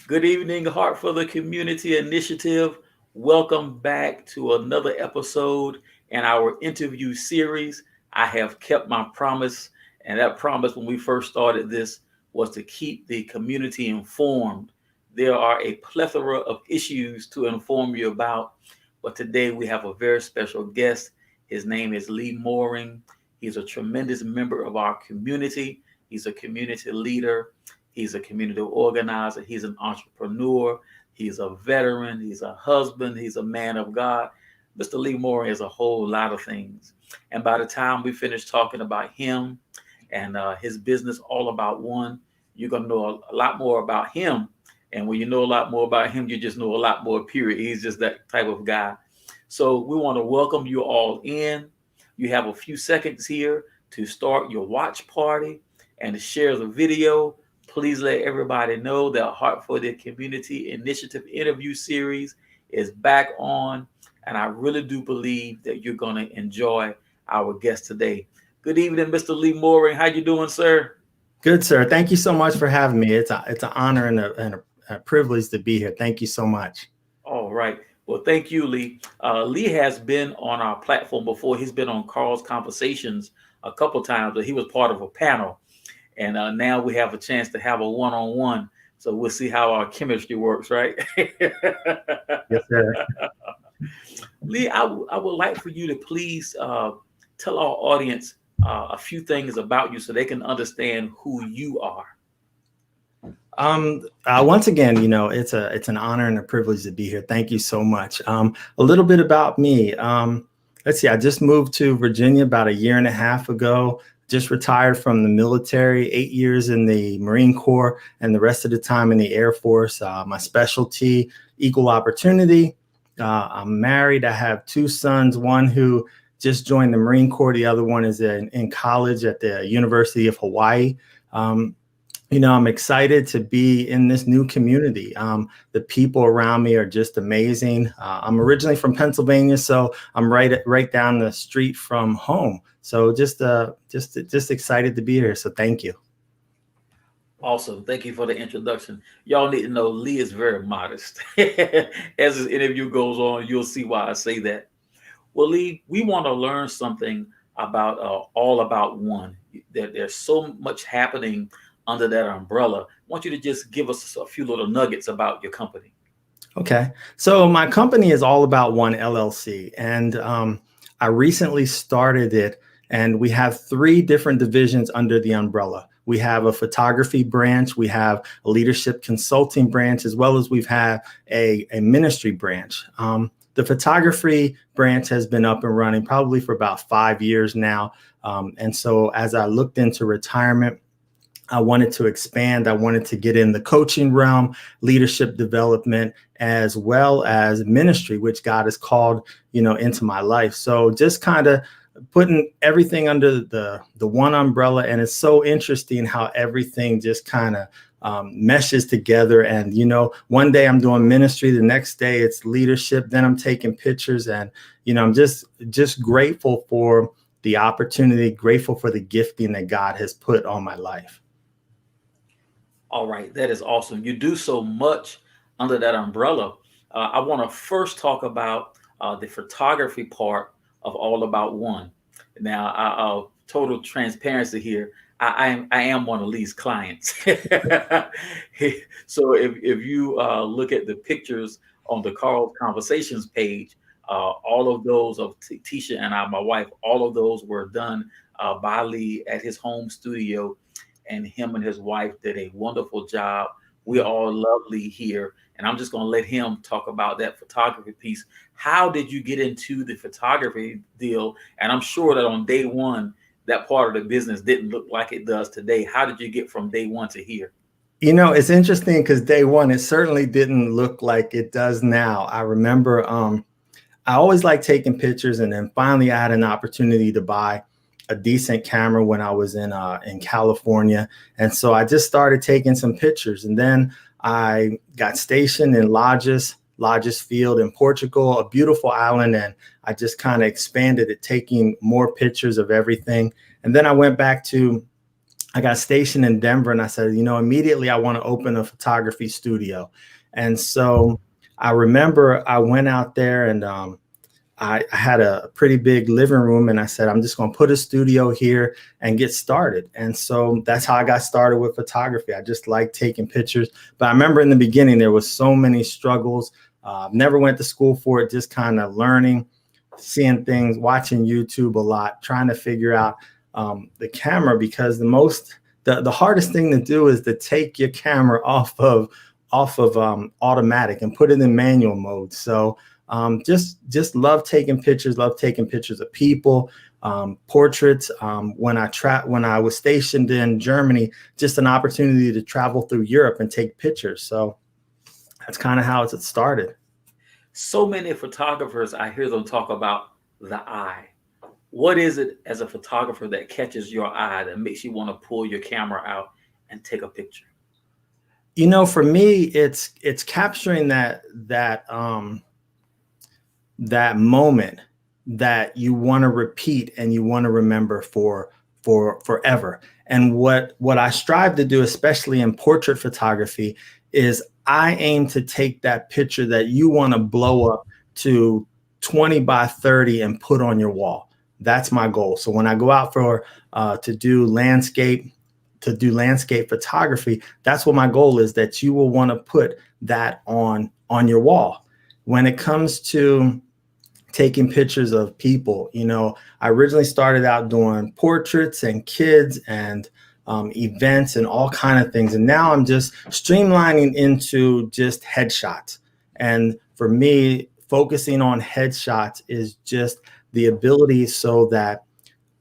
Good evening, Heart for the Community Initiative. Welcome back to another episode in our interview series. I have kept my promise, and that promise when we first started this was to keep the community informed. There are a plethora of issues to inform you about, but today we have a very special guest. His name is Lee Mooring. He's a tremendous member of our community. He's a community leader. He's a community organizer. He's an entrepreneur. He's a veteran. He's a husband. He's a man of God. Mr. Lee Moore is a whole lot of things. And by the time we finish talking about him and his business, All About One, you're going to know a lot more about him. And when you know a lot more about him, you just know a lot more, period. He's just that type of guy. So we want to welcome you all in. You have a few seconds here to start your watch party and to share the video. Please let everybody know that Heart for the Community Initiative interview series is back on. And I really do believe that you're going to enjoy our guest today. Good evening, Mr. Lee Mooring. How you doing, sir? Good, sir. Thank you so much for having me. It's an honor and a privilege to be here. Thank you so much. All right. Well, thank you, Lee. Lee has been on our platform before. He's been on Carl's Conversations a couple times, but he was part of a panel. And now we have a chance to have a one-on-one. So we'll see how our chemistry works, right? Yes, sir. Lee, I would like for you to please tell our audience a few things about you so they can understand who you are. Once again, it's an honor and a privilege to be here. Thank you so much. A little bit about me. Let's see. I just moved to Virginia about a year and a half ago. Just retired from the military, 8 years in the Marine Corps, and the rest of the time in the Air Force. My specialty, equal opportunity. I'm married. I have two sons, one who just joined the Marine Corps. The other one is in college at the University of Hawaii. I'm excited to be in this new community. The people around me are just amazing. I'm originally from Pennsylvania, so I'm right down the street from home. So just excited to be here. So thank you. Awesome. Thank you for the introduction. Y'all need to know Lee is very modest. As this interview goes on, you'll see why I say that. Well, Lee, we want to learn something about All About One. There's so much happening under that umbrella. I want you to just give us a few little nuggets about your company. Okay. So my company is All About One LLC, and I recently started it, and we have 3 different divisions under the umbrella. We have a photography branch, we have a leadership consulting branch, as well as we've had a ministry branch. The photography branch has been up and running probably for about 5 years now. And so as I looked into retirement, I wanted to expand. I wanted to get in the coaching realm, leadership development, as well as ministry, which God has called, into my life. So just kind of putting everything under the one umbrella. And it's so interesting how everything just kind of meshes together. And, one day I'm doing ministry, the next day it's leadership, then I'm taking pictures. And, I'm just grateful for the opportunity, grateful for the gifting that God has put on my life. All right, that is awesome. You do so much under that umbrella. I want to first talk about the photography part of All About One. Now, total transparency here. I am one of Lee's clients. So if you look at the pictures on the Carl Conversations page, all of those of Tisha and my wife, all of those were done by Lee at his home studio. And him and his wife did a wonderful job. We're all lovely here. And I'm just going to let him talk about that photography piece. How did you get into the photography deal? And I'm sure that on day one, that part of the business didn't look like it does today. How did you get from day one to here? It's interesting because day one, it certainly didn't look like it does now. I remember I always liked taking pictures. And then finally, I had an opportunity to buy a decent camera when I was in California. And so I just started taking some pictures. And then I got stationed in Lagos Field in Portugal, a beautiful island. And I just kind of expanded it, taking more pictures of everything. And then I went back to I got stationed in Denver, and I said, immediately I want to open a photography studio. And so I remember I went out there, and I had a pretty big living room, and I said, I'm just going to put a studio here and get started. And so that's how I got started with photography. I just like taking pictures. But I remember in the beginning, there was so many struggles. Never went to school for it, just kind of learning, seeing things, watching YouTube a lot, trying to figure out the camera, because the hardest thing to do is to take your camera off of automatic and put it in manual mode. So just love taking pictures, love taking pictures of people, portraits. When I was stationed in Germany, just an opportunity to travel through Europe and take pictures. So that's kind of how it started. So many photographers, I hear them talk about the eye. What is it as a photographer that catches your eye that makes you want to pull your camera out and take a picture? For me, it's capturing that moment that you want to repeat and you want to remember for forever. And what I strive to do, especially in portrait photography, is I aim to take that picture that you want to blow up to 20 by 30 and put on your wall. That's my goal. So when I go out to do landscape photography, that's what my goal is, that you will want to put that on your wall. When it comes to taking pictures of people, I originally started out doing portraits and kids and events and all kind of things. And now I'm just streamlining into just headshots. And for me, focusing on headshots is just the ability so that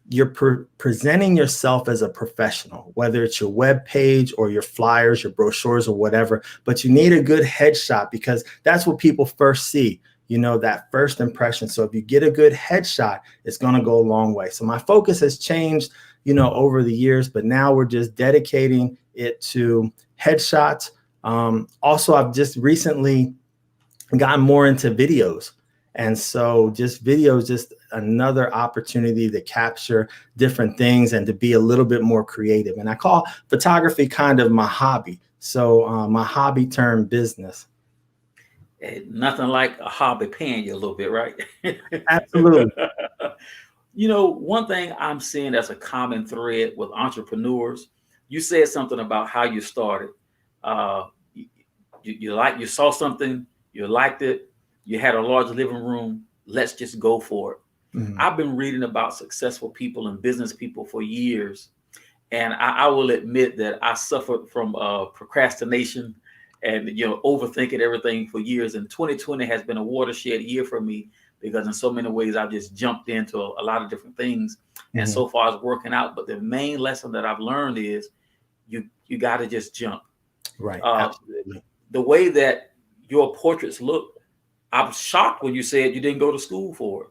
you're presenting yourself as a professional, whether it's your web page or your flyers, your brochures or whatever, but you need a good headshot, because that's what people first see, that first impression. So if you get a good headshot, it's going to go a long way. So my focus has changed, over the years, but now we're just dedicating it to headshots. Also, I've just recently gotten more into videos. And so just videos, just another opportunity to capture different things and to be a little bit more creative. And I call photography kind of my hobby. So my hobby turned business. Nothing like a hobby paying you a little bit, right? Absolutely. One thing I'm seeing as a common thread with entrepreneurs, you said something about how you started. Uh, you saw something, you liked it, you had a large living room. Let's just go for it. Mhm. I've been reading about successful people and business people for years, and I will admit that I suffered from procrastination and overthinking everything for years. And 2020 has been a watershed year for me, because in so many ways I've just jumped into a lot of different things, and Mhm. so far it's working out. But the main lesson that I've learned is you got to just jump. Right. Uh, Absolutely. the way that your portraits look, I'm shocked when you said you didn't go to school for it,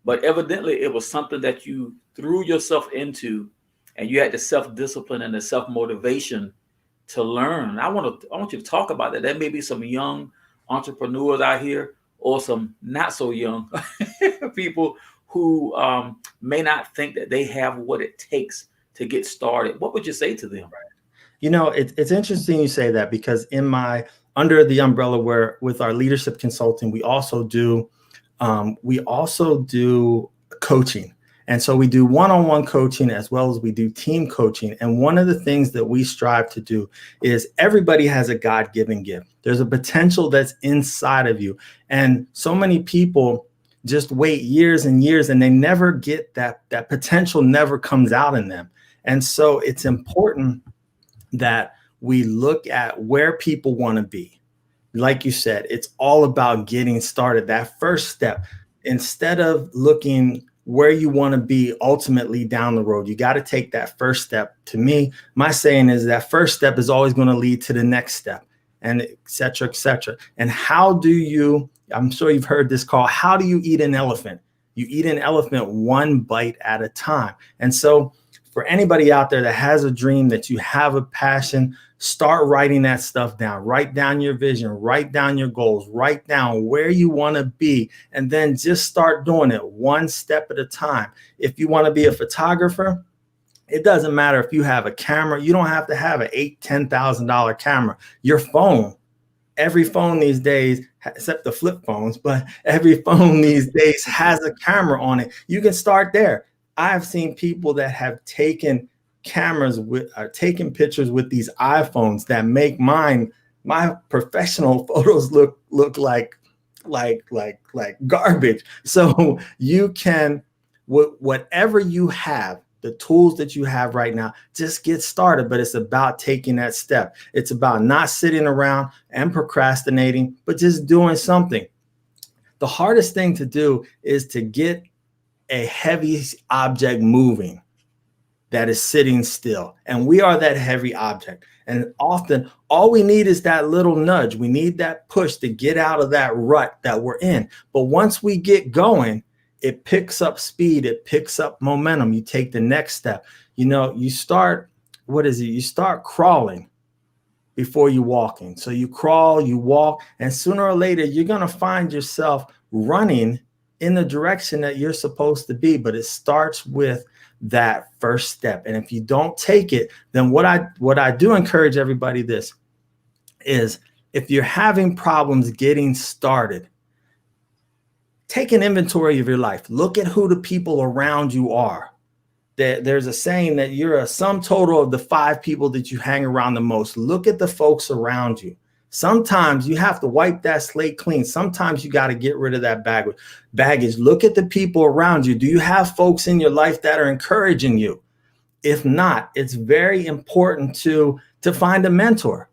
but evidently it was something that you threw yourself into, and you had the self discipline and the self motivation to learn. I want you to talk about that. There may be some young entrepreneurs out here, or some not so young people who may not think that they have what it takes to get started. What would you say to them? It's interesting you say that, because under the umbrella where with our leadership consulting, we also do coaching. And so we do one-on-one coaching as well as we do team coaching. And one of the things that we strive to do is everybody has a God-given gift. There's a potential that's inside of you. And so many people just wait years and years, and they never get that potential never comes out in them. And so it's important that we look at where people want to be. Like you said, it's all about getting started, that first step. Instead of looking where you want to be ultimately down the road, you got to take that first step. To me, my saying is that first step is always going to lead to the next step, and et cetera, et cetera. And I'm sure you've heard this called, how do you eat an elephant? You eat an elephant one bite at a time. And so for anybody out there that has a dream, that you have a passion, start writing that stuff down. Write down your vision, write down your goals, write down where you want to be, and then just start doing it one step at a time. If you want to be a photographer, It doesn't matter if you have a camera. You don't have to have an $8,000, $10,000 camera. Your phone, every phone these days, except the flip phones, but every phone these days has a camera on it. You can start there. I've seen people that have taken cameras with, taken pictures with these iPhones that make my professional photos look like garbage. So you can, whatever you have, the tools that you have right now, just get started. But it's about taking that step. It's about not sitting around and procrastinating, but just doing something. The hardest thing to do is to get a heavy object moving that is sitting still. And we are that heavy object. And often all we need is that little nudge. We need that push to get out of that rut that we're in. But once we get going, it picks up speed, it picks up momentum. You take the next step. You start, what is it? You start crawling before you walking. So you crawl, you walk, and sooner or later, you're going to find yourself running in the direction that you're supposed to be. But it starts with that first step. And if you don't take it, then what I do encourage everybody this is, if you're having problems getting started, take an inventory of your life. Look at who the people around you are. There's a saying that you're a sum total of the 5 people that you hang around the most. Look at the folks around you. Sometimes you have to wipe that slate clean. Sometimes you got to get rid of that baggage. Look at the people around you. Do you have folks in your life that are encouraging you? If not, it's very important to find a mentor.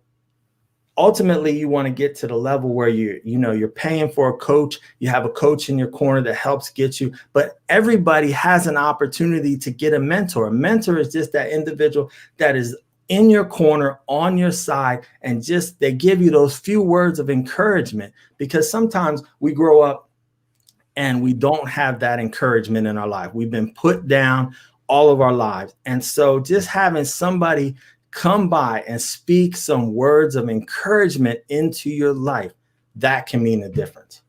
Ultimately, you want to get to the level where you're paying for a coach. You have a coach in your corner that helps get you. But everybody has an opportunity to get a mentor. A mentor is just that individual that is in your corner, on your side, and just they give you those few words of encouragement. Because sometimes we grow up and we don't have that encouragement in our life. We've been put down all of our lives. And so just having somebody come by and speak some words of encouragement into your life, that can mean a difference.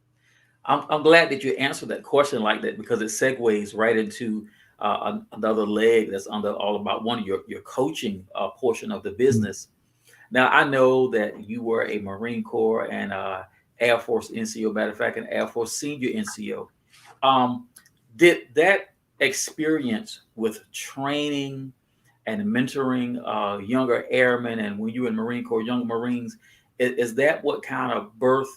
I'm glad that you answered that question like that, because it segues right into another leg that's under all about one of your coaching portion of the business. Now, I know that you were a Marine Corps and Air Force NCO, matter of fact, an Air Force senior NCO. Did that experience with training and mentoring younger airmen, and when you were in Marine Corps, young Marines, is that what kind of birthed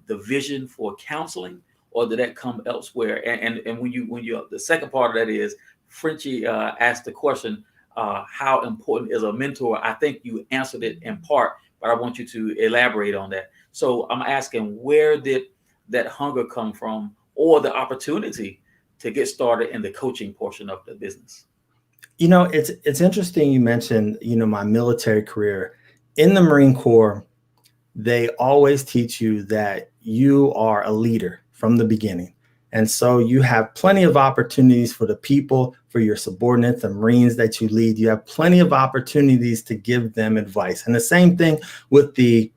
the vision for counseling, or did that come elsewhere? And when you the second part of that is, Frenchie asked the question, how important is a mentor? I think you answered it in part, but I want you to elaborate on that. So I'm asking, where did that hunger come from, or the opportunity to get started in the coaching portion of the business? It's interesting you mentioned, my military career. In the Marine Corps, they always teach you that you are a leader from the beginning. And so you have plenty of opportunities for the people, for your subordinates, the Marines that you lead. You have plenty of opportunities to give them advice. And the same thing with the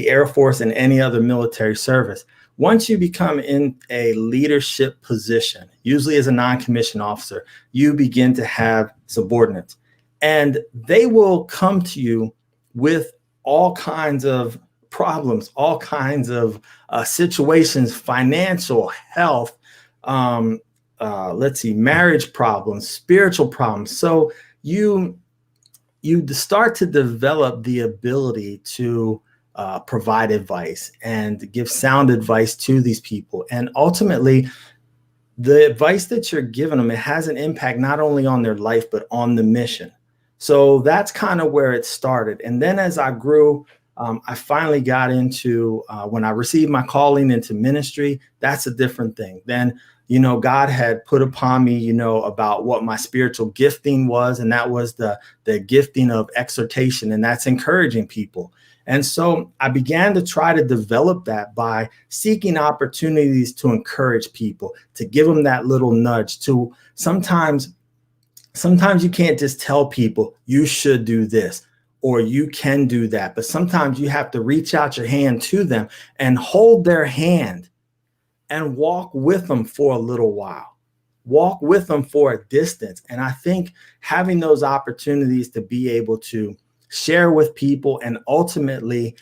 Air Force and any other military service. Once you become in a leadership position, usually as a non-commissioned officer, you begin to have subordinates, and they will come to you with all kinds of problems, all kinds of situations, financial, health, marriage problems, spiritual problems. So you start to develop the ability to provide advice and give sound advice to these people. And ultimately, the advice that you're giving them, it has an impact not only on their life, but on the mission. So that's kind of where it started. And then as I grew, I finally got into, when I received my calling into ministry, that's a different thing. Then, God had put upon me, about what my spiritual gifting was. And that was the gifting of exhortation, and that's encouraging people. And so I began to try to develop that by seeking opportunities to encourage people, to give them that little nudge. To sometimes you can't just tell people you should do this or you can do that, but sometimes you have to reach out your hand to them and hold their hand and walk with them for a little while. walk with them for a distance. And I think having those opportunities to be able to share with people and ultimately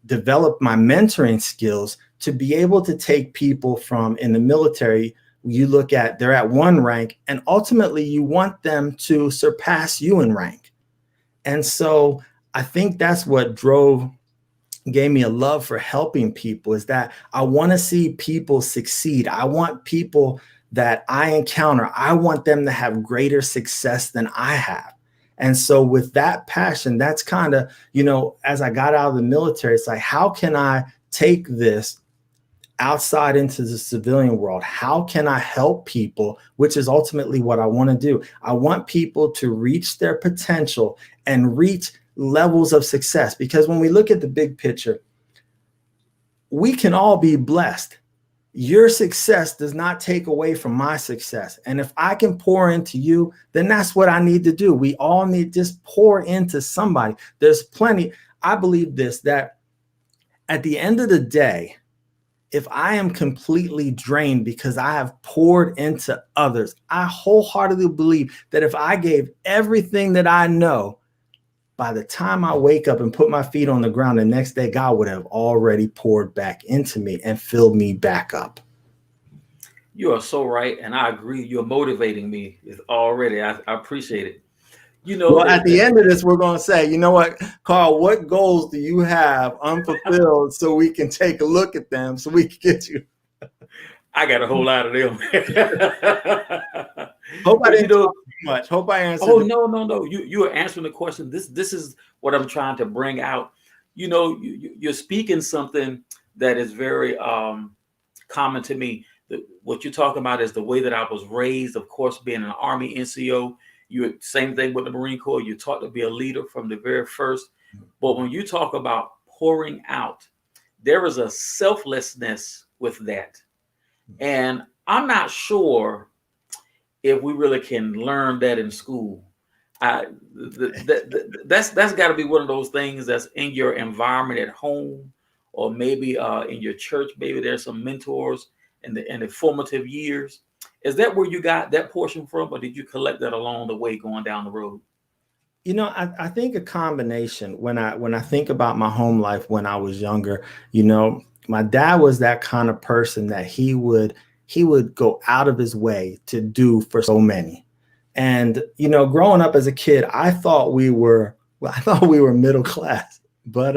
develop my mentoring skills to be able to take people from in the military, you look at they're at one rank and ultimately you want them to surpass you in rank. And so I think that's what gave me a love for helping people, is that I want to see people succeed. I want people that I encounter, I want them to have greater success than I have. And so with that passion, that's kind of, as I got out of the military, it's like, how can I take this outside into the civilian world? How can I help people? Which is ultimately what I want to do. I want people to reach their potential and reach levels of success. Because when we look at the big picture, we can all be blessed. Your success does not take away from my success. And if I can pour into you, then that's what I need to do. We all need to just pour into somebody. There's plenty. I believe this, that at the end of the day, if I am completely drained because I have poured into others, I wholeheartedly believe that if I gave everything that I know, by the time I wake up and put my feet on the ground the next day, God would have already poured back into me and filled me back up. You are so right, and I agree. You're motivating me already. I appreciate it. You know Well, at that, the end of this, we're going to say, you know what, Carl, what goals do you have unfulfilled so we can take a look at them so we can get you? I got a whole lot of them. Hope I But didn't talk too much. Hope I oh answered. no, no, no. You are answering the question. This is what I'm trying to bring out. You're speaking something that is very common to me. What you're talking about is the way that I was raised. Of course, being an Army NCO, you same thing with the Marine Corps. You're taught to be a leader from the very first. But when you talk about pouring out, there is a selflessness with that, and I'm not sure if we really can learn that in school. That's got to be one of those things that's in your environment at home, or maybe in your church. Maybe there's some mentors in the formative years. Is that where you got that portion from, or did you collect that along the way going down the road? I think a combination. When I think about my home life when I was younger, my dad was that kind of person that he would go out of his way to do for so many. And growing up as a kid, I thought we were middle class. But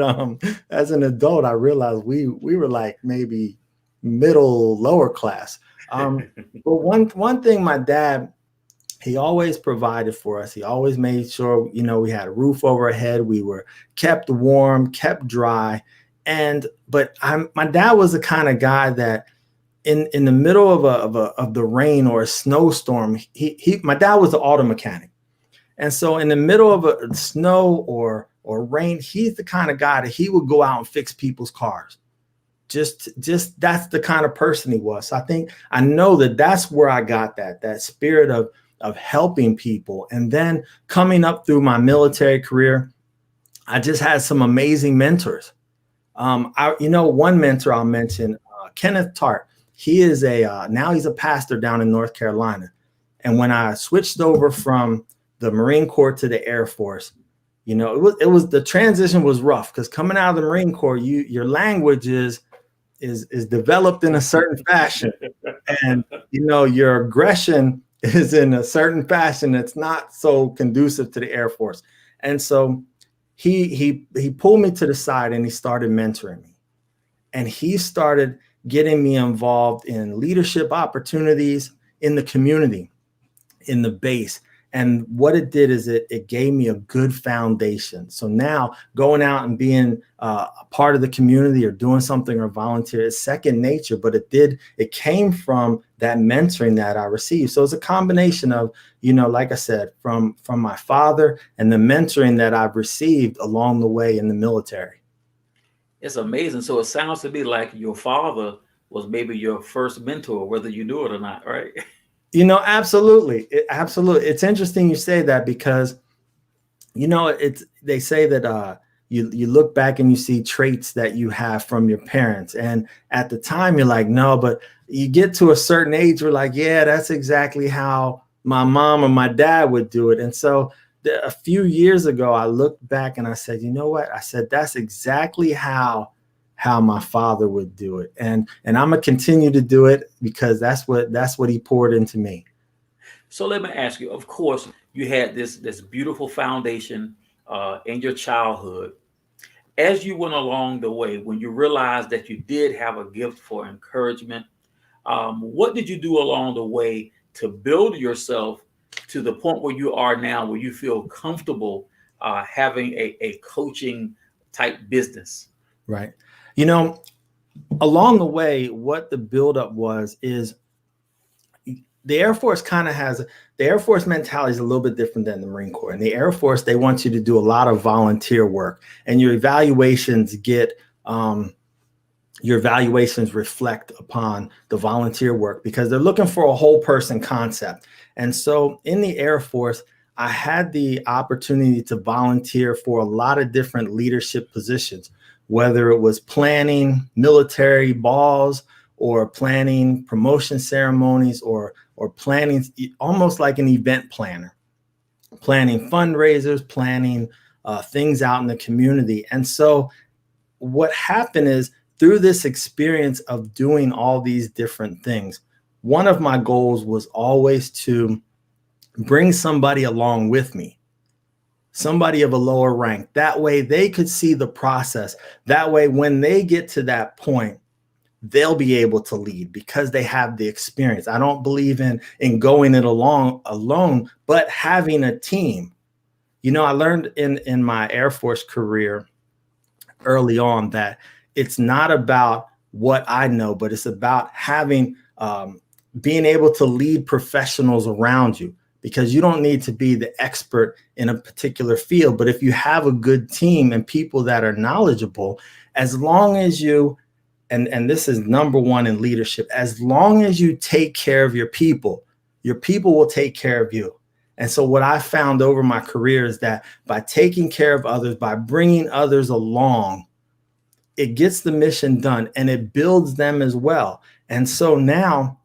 as an adult, I realized we were like maybe middle lower class. But one thing my dad, he always provided for us. He always made sure, we had a roof over our head. We were kept warm, kept dry. But my dad was the kind of guy that in the middle of the rain or a snowstorm, my dad was an auto mechanic. And so in the middle of a snow or rain, he's the kind of guy that he would go out and fix people's cars. Just that's the kind of person he was. So I know that that's where I got that spirit of helping people. And then coming up through my military career, I just had some amazing mentors. One mentor I'll mention, Kenneth Tart. He is now he's a pastor down in North Carolina. And when I switched over from the Marine Corps to the Air Force, it was the transition was rough, because coming out of the Marine Corps, your language is developed in a certain fashion, and your aggression is in a certain fashion that's not so conducive to the Air Force. And so he pulled me to the side and he started mentoring me, and he started getting me involved in leadership opportunities in the community, in the base. And what it did is it gave me a good foundation. So now going out and being a part of the community or doing something or volunteer is second nature, but it came from that mentoring that I received. So it's a combination of, like I said, from my father and the mentoring that I've received along the way in the military. It's amazing. So it sounds to me like your father was maybe your first mentor, whether you knew it or not, right? Absolutely. Absolutely. It's interesting you say that, because they say that you look back and you see traits that you have from your parents. And at the time you're like, no, but you get to a certain age, we're like, yeah, that's exactly how my mom or my dad would do it. And so a few years ago, I looked back and I said, you know what? I said, that's exactly how my father would do it. And I'm gonna continue to do it because that's what he poured into me. So let me ask you. Of course, you had this beautiful foundation in your childhood. As you went along the way, when you realized that you did have a gift for encouragement, what did you do along the way to build yourself to the point where you are now, where you feel comfortable having a coaching type business? Right. You know, along the way, what the buildup was is the Air Force kind of has the Air Force mentality is a little bit different than the Marine Corps. In the Air Force, they want you to do a lot of volunteer work, and your evaluations reflect upon the volunteer work because they're looking for a whole person concept. And so in the Air Force, I had the opportunity to volunteer for a lot of different leadership positions, whether it was planning military balls or planning promotion ceremonies or planning almost like an event planner, planning fundraisers, planning things out in the community. And so what happened is through this experience of doing all these different things, one of my goals was always to bring somebody along with me, somebody of a lower rank. That way they could see the process. That way, when they get to that point, they'll be able to lead because they have the experience. I don't believe in going it alone, but having a team. You know, I learned in my Air Force career early on that it's not about what I know, but it's about having being able to lead professionals around you, because you don't need to be the expert in a particular field. But if you have a good team and people that are knowledgeable, as long as you and this is number one in leadership, as long as you take care of your people will take care of you. And so what I found over my career is that by taking care of others, by bringing others along, it gets the mission done and it builds them as well. And so now,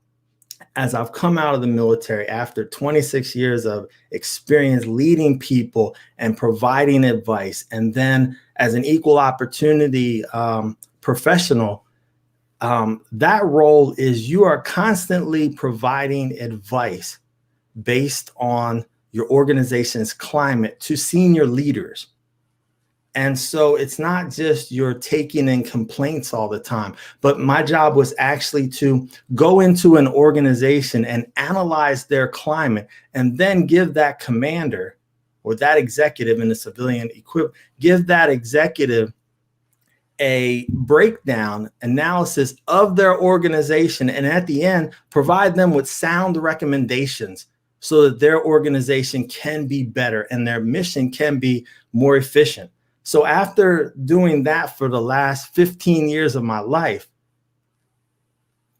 as I've come out of the military after 26 years of experience leading people and providing advice, and then as an equal opportunity professional, that role is you are constantly providing advice based on your organization's climate to senior leaders. And so it's not just you're taking in complaints all the time, but my job was actually to go into an organization and analyze their climate and then give that commander or that executive in the civilian equivalent, give that executive a breakdown analysis of their organization. And at the end, provide them with sound recommendations so that their organization can be better and their mission can be more efficient. So after doing that for the last 15 years of my life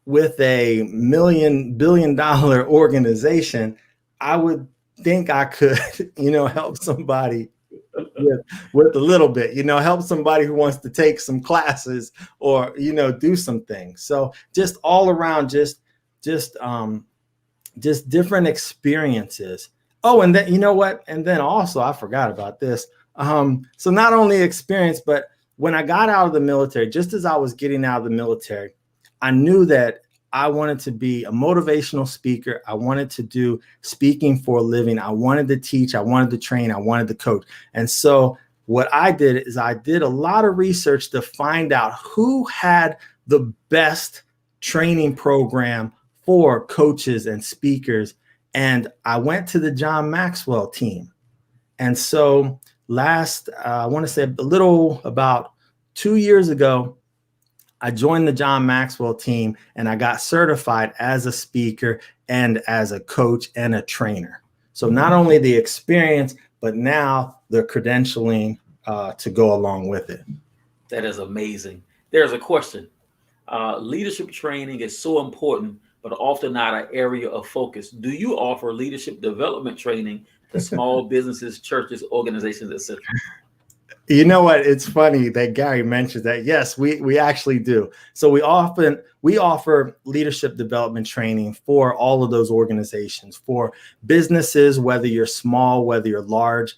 with a billion-dollar organization, I would think I could, help somebody with a little bit, help somebody who wants to take some classes or, do some things. So just all around, just different experiences. Oh, and then, you know what? And then also, I forgot about this. So not only experience, but when I got out of the military, just as I was getting out of the military, I knew that I wanted to be a motivational speaker. I wanted to do speaking for a living. I wanted to teach. I wanted to train. I wanted to coach. And so what I did is I did a lot of research to find out who had the best training program for coaches and speakers. And I went to the John Maxwell team. And so I want to say a little about 2 years ago, I joined the John Maxwell team and I got certified as a speaker and as a coach and a trainer. So not only the experience, but now the credentialing to go along with it. That is amazing. There's a question. Leadership training is so important, but often not an area of focus. Do you offer leadership development training to small businesses, churches, organizations, etc.? You know what? It's funny that Gary mentioned that. Yes, we actually do. So we offer leadership development training for all of those organizations, for businesses, whether you're small, whether you're large,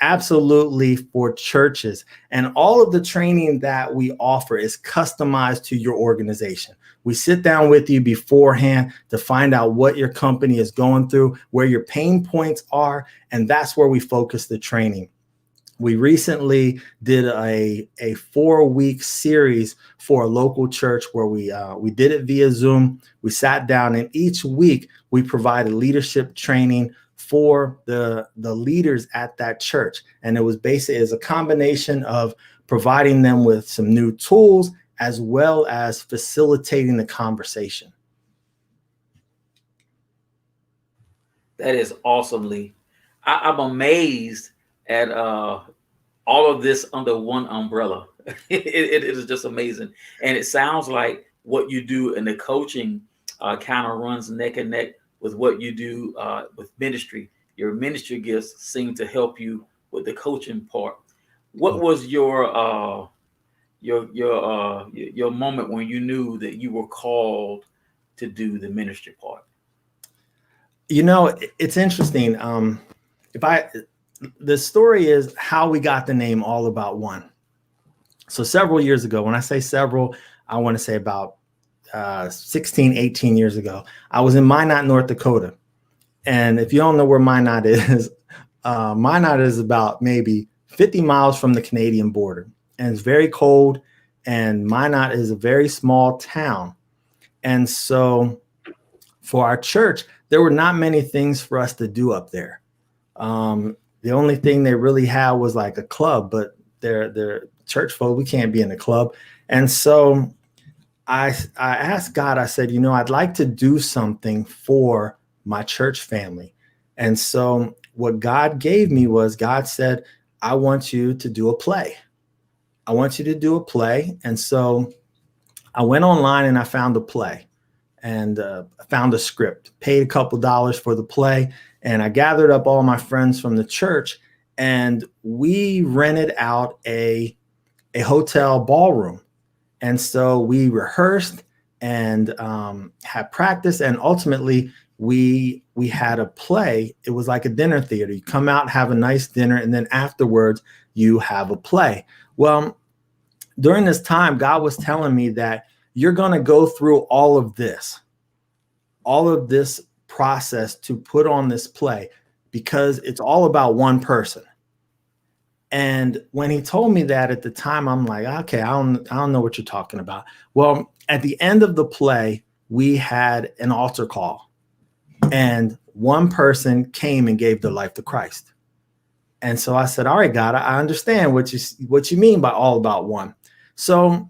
absolutely for churches. And all of the training that we offer is customized to your organization. We sit down with you beforehand to find out what your company is going through, where your pain points are, and that's where we focus the training. We recently did a 4-week series for a local church where we did it via Zoom. We sat down, and each week we provided leadership training for the leaders at that church. And it was basically as a combination of providing them with some new tools as well as facilitating the conversation. That is awesomely. I'm amazed at all of this under one umbrella. It is just amazing. And it sounds like what you do in the coaching kind of runs neck and neck with what you do with ministry. Your ministry gifts seem to help you with the coaching part. What was your moment when you knew that you were called to do the ministry part? You know, it's interesting. If I The story is how we got the name All About One. So several years ago, when I say several, I want to say about 16, 18 years ago, I was in Minot, North Dakota. And if you don't know where Minot is, Minot is about maybe 50 miles from the Canadian border. And it's very cold. And Minot is a very small town. And so for our church, there were not many things for us to do up there. The only thing they really had was like a club, but they're church folk. We can't be in a club. And so I asked God, I said, I'd like to do something for my church family. And so what God gave me was God said, I want you to do a play. I want you to do a play. And so I went online and I found a play and found a script, paid a couple dollars for the play. And I gathered up all my friends from the church and we rented out a hotel ballroom. And so we rehearsed and had practice. And ultimately we had a play. It was like a dinner theater. You come out, have a nice dinner, and then afterwards you have a play. Well, during this time, God was telling me that you're going to go through all of this process to put on this play because it's all about one person. And when he told me that at the time, I'm like, okay, I don't know what you're talking about. Well, at the end of the play, we had an altar call and one person came and gave their life to Christ. And so I said, all right, God, I understand what you mean by all about one. So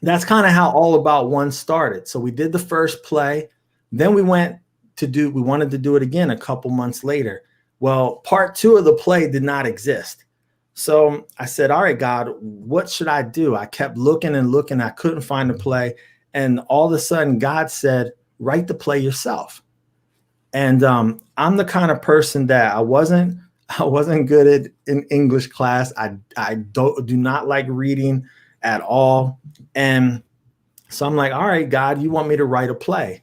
that's kind of how All About One started. So we did the first play. Then we wanted to do it again a couple months later. Well, part 2 of the play did not exist. So I said, all right, God, what should I do? I kept looking and looking. I couldn't find the play. And all of a sudden, God said, write the play yourself. And I'm the kind of person that I wasn't good at in English class. I do not like reading at all. And so I'm like, all right, God, you want me to write a play.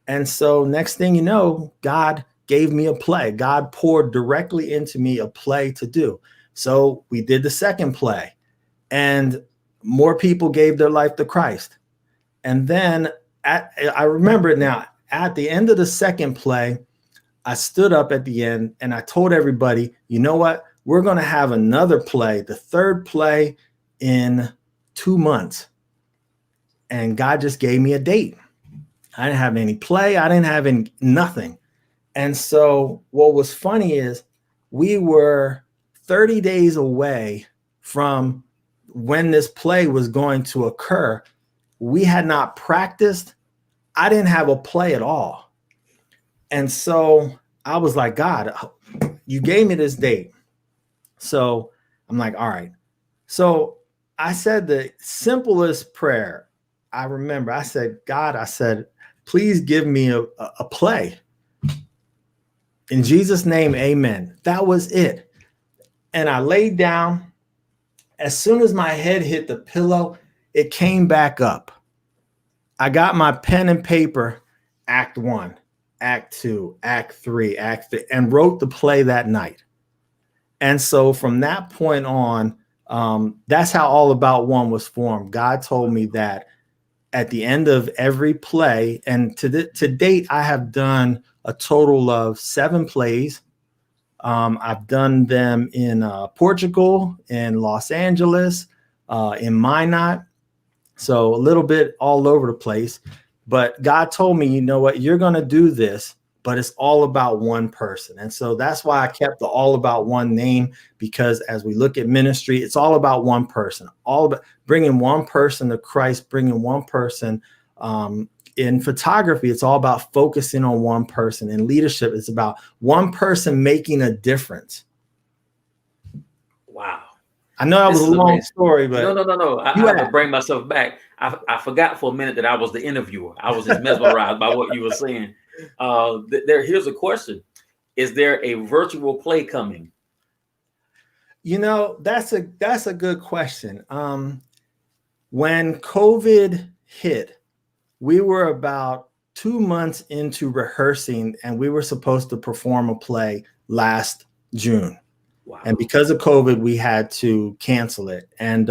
And so next thing you know, God gave me a play. God poured directly into me a play to do. So we did the second play and more people gave their life to Christ. And then I remember it now, at the end of the second play, I stood up at the end and I told everybody, you know what? We're going to have another play, the third play in 2 months. And God just gave me a date. I didn't have any play. I didn't have nothing. And so what was funny is we were 30 days away from when this play was going to occur. We had not practiced. I didn't have a play at all. And so I was like, God, you gave me this date. So I'm like, all right. So I said the simplest prayer. I remember I said, God, I said, please give me a play. In Jesus' name, amen. That was it. And I laid down As soon as my head hit the pillow, it came back up. I got my pen and paper, act one, act two, act three, and wrote the play that night. And so from that point on, that's how All About One was formed. God told me that at the end of every play, and to date, I have done a total of 7 plays. I've done them in Portugal, in Los Angeles, in Minot, so a little bit all over the place. But God told me, you know what, you're going to do this, but it's all about one person. And so that's why I kept the All About One name, because as we look at ministry, it's all about one person, all about bringing one person to Christ, bringing one person. In photography, it's all about focusing on one person. In leadership, it's about one person making a difference. Wow. I know that was a long story, but no. I have to bring myself back. I forgot for a minute that I was the interviewer. I was just mesmerized by what you were saying. Here's a question: is there a virtual play coming? You know, that's a good question. When COVID hit, we were about 2 months into rehearsing, and we were supposed to perform a play last June. Wow. And because of COVID, we had to cancel it. And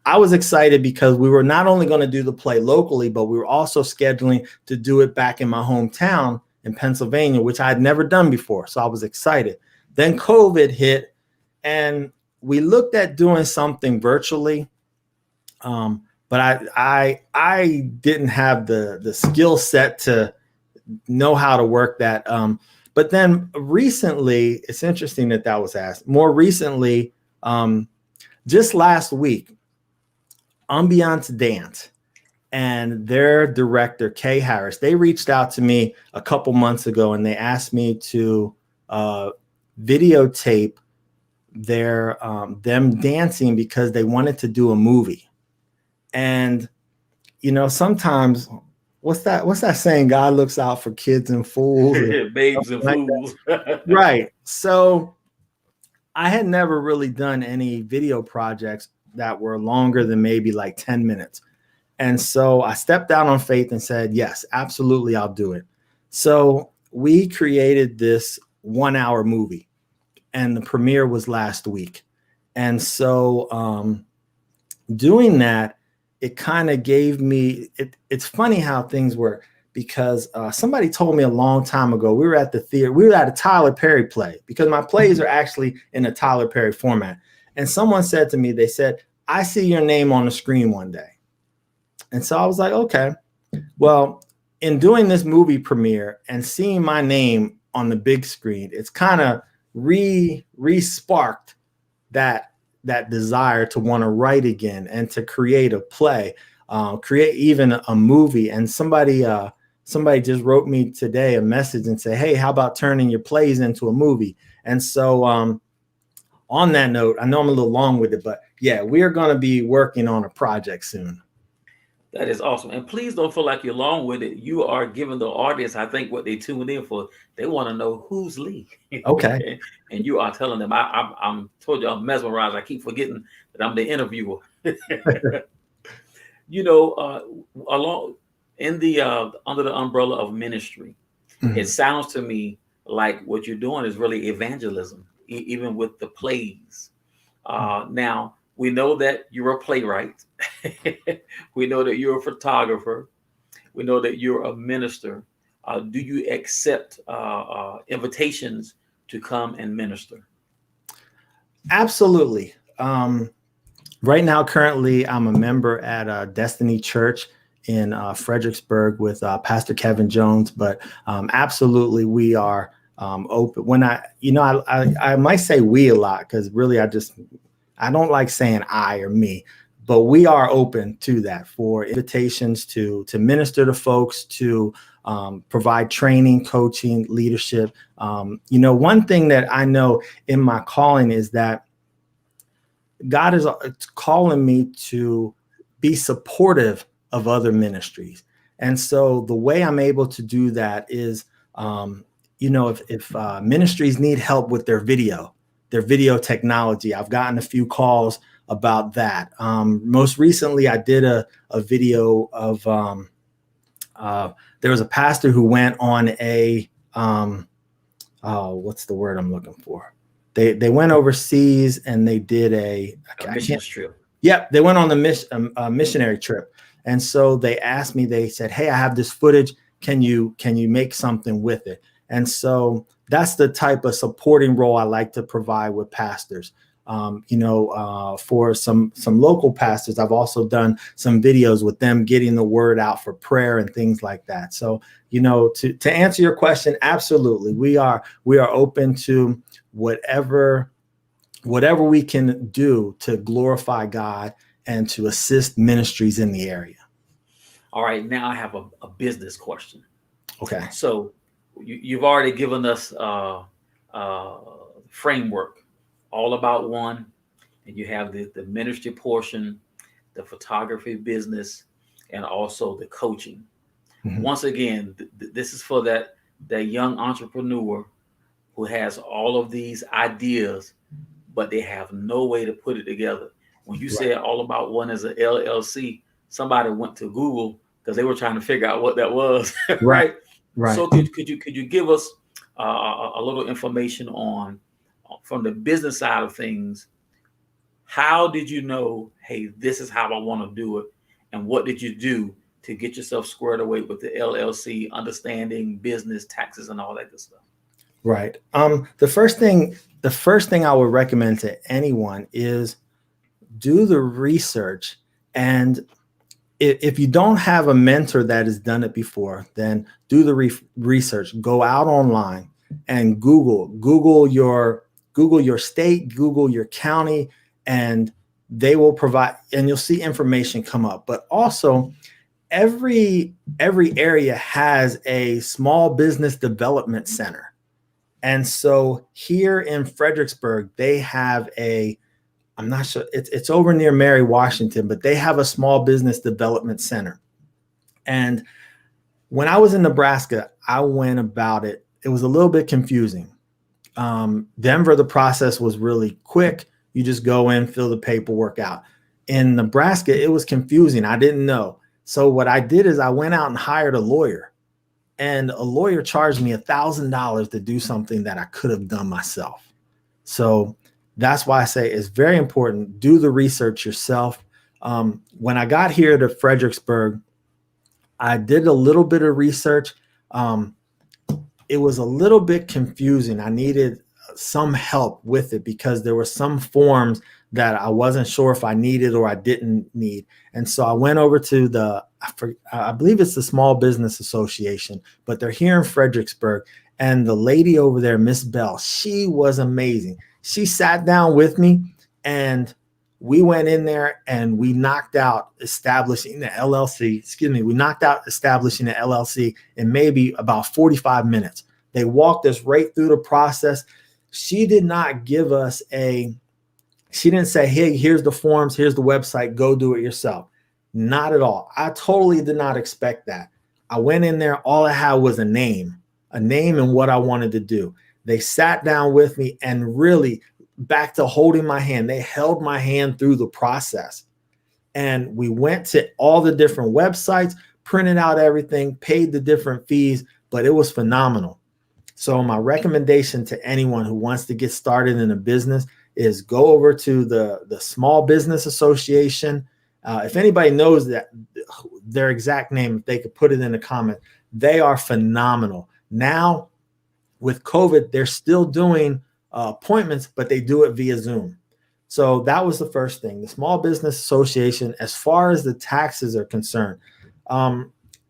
I was excited because we were not only going to do the play locally, but we were also scheduling to do it back in my hometown in Pennsylvania, which I had never done before. So I was excited. Then COVID hit, and we looked at doing something virtually. But I didn't have the skill set to know how to work that. But then recently, it's interesting that was asked. More recently, just last week, Ambiance Dance and their director, Kay Harris, they reached out to me a couple months ago, and they asked me to videotape them dancing because they wanted to do a movie. And, you know, sometimes what's that saying? God looks out for kids and fools. Babes and fools. Right. So I had never really done any video projects that were longer than maybe like 10 minutes. And so I stepped out on faith and said, yes, absolutely, I'll do it. So we created this 1-hour movie, and the premiere was last week. And so doing that, it kind of gave me, it's funny how things work, because somebody told me a long time ago, we were at the theater, we were at a Tyler Perry play, because my plays are actually in a Tyler Perry format. And someone said to me, they said, I see your name on the screen one day. And so I was like, okay, well, in doing this movie premiere and seeing my name on the big screen, it's kind of re-sparked that desire to want to write again and to create a play, create even a movie. And somebody just wrote me today a message and say, hey, how about turning your plays into a movie? And so on that note, I know I'm a little long with it, but yeah, we are going to be working on a project soon. That is awesome. And please don't feel like you're long with it. You are giving the audience, I think, what they tuned in for. They want to know who's Lee. Okay. And you are telling them. I'm told you I'm mesmerized. I keep forgetting that I'm the interviewer. You know, along in the under the umbrella of ministry, mm-hmm. It sounds to me like what you're doing is really evangelism, even with the plays. Now, we know that you're a playwright. We know that you're a photographer. We know that you're a minister. Do you accept invitations to come and minister? Absolutely. Right now, currently, I'm a member at Destiny Church in Fredericksburg with Pastor Kevin Jones. But absolutely, we are open. When I might say we a lot, because really I don't like saying I or me, but we are open to that, for invitations to minister to folks, to provide training, coaching, leadership. One thing that I know in my calling is that God is calling me to be supportive of other ministries. And so the way I'm able to do that is, if ministries need help with their video technology, I've gotten a few calls about that. Most recently, I did a video of there was a pastor who went on a what's the word I'm looking for? They went overseas and they did A I can't. missions trip. Yep, they went on the missionary trip, and so they asked me. They said, "Hey, I have this footage. Can you make something with it?" And so that's the type of supporting role I like to provide with pastors. For some local pastors, I've also done some videos with them, getting the word out for prayer and things like that. So, to answer your question, absolutely, we are open to whatever we can do to glorify God and to assist ministries in the area. All right, now I have a business question. Okay. So you've already given us framework, all about one, and you have the ministry portion, the photography business, and also the coaching. Mhm. Once again, this is for that young entrepreneur who has all of these ideas, but they have no way to put it together. When you Right. said all about one as an LLC, somebody went to Google because they were trying to figure out what that was, Right. right? Right. So could you give us a little information on from the business side of things? How did you know, hey, this is how I want to do it, and what did you do to get yourself squared away with the LLC, understanding business, taxes, and all that good stuff? Right. The first thing I would recommend to anyone is do the research. And if you don't have a mentor that has done it before, then do the research. Go out online and Google your state, Google your county, and they will provide, and you'll see information come up. But also, every area has a small business development center. And so here in Fredericksburg, they have I'm not sure, it's over near Mary Washington, but they have a small business development center. And when I was in Nebraska, I went about it. It was a little bit confusing. Denver, the process was really quick. You just go in, fill the paperwork out. In Nebraska, it was confusing. I didn't know. So what I did is I went out and hired a lawyer, and a lawyer charged me $1,000 to do something that I could have done myself. So that's why I say it's very important. Do the research yourself. When I got here to Fredericksburg, I did a little bit of research. Um, it was a little bit confusing. I needed some help with it because there were some forms that I wasn't sure if I needed or I didn't need. And so I went over to I believe it's the Small Business Association, but they're here in Fredericksburg. And the lady over there, Miss Bell, she was amazing. She sat down with me and we went in there and we knocked out establishing the LLC. Excuse me. We knocked out establishing the LLC in maybe about 45 minutes. They walked us right through the process. She did not give us she didn't say, hey, here's the forms, here's the website, go do it yourself. Not at all. I totally did not expect that. I went in there, all I had was a name and what I wanted to do. They sat down with me and really, back to holding my hand, they held my hand through the process. And we went to all the different websites, printed out everything, paid the different fees, but it was phenomenal. So my recommendation to anyone who wants to get started in a business is go over to the Small Business Association. If anybody knows their exact name, if they could put it in the comment, they are phenomenal. Now with COVID, they're still doing appointments, but they do it via Zoom. So that was the first thing. The Small Business Association, as far as the taxes are concerned,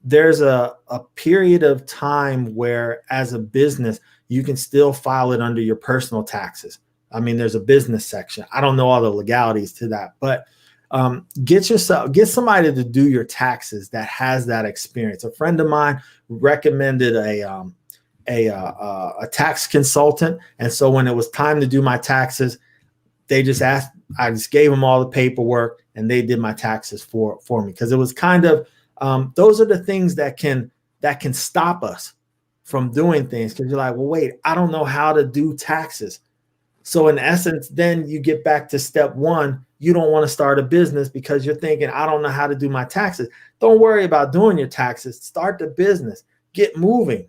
there's a period of time where, as a business, you can still file it under your personal taxes. I mean, there's a business section. I don't know all the legalities to that, but get somebody to do your taxes that has that experience. A friend of mine recommended a tax consultant, and so when it was time to do my taxes, they just asked. I just gave them all the paperwork, and they did my taxes for me, because it was kind of those are the things that can stop us from doing things, because you're like, well, wait, I don't know how to do taxes. So in essence, then you get back to step one. you don't want to start a business because you're thinking, I don't know how to do my taxes. Don't worry about doing your taxes. Start the business, get moving.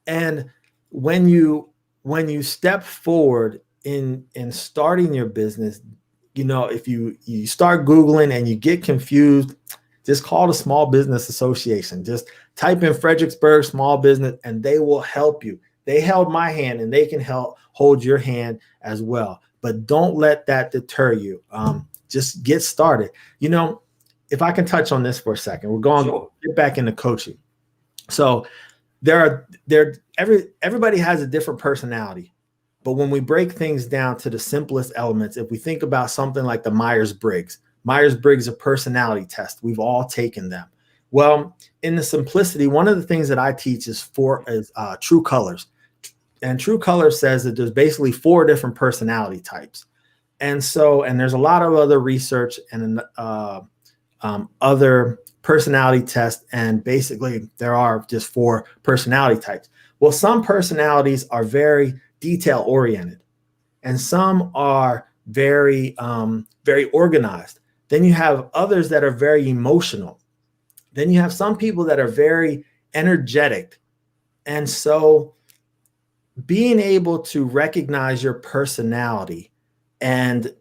And when you step forward in starting your business, if you start Googling and you get confused, just call the Small Business Association. Just type in Fredericksburg small business and they will help you. They held my hand and they can help hold your hand as well. But don't let that deter you. Just get started. If I can touch on this for a second, we're going to get back into coaching. So everybody has a different personality. But when we break things down to the simplest elements, if we think about something like the Myers-Briggs a personality test, we've all taken them. Well, in the simplicity, one of the things that I teach is True Colors. And True Colors says that there's basically 4 different personality types. And there's a lot of other research and other personality tests. And basically there are just 4 personality types. Well, some personalities are very detail oriented and some are very, very organized. Then you have others that are very emotional. Then you have some people that are very energetic. And so being able to recognize your personality, and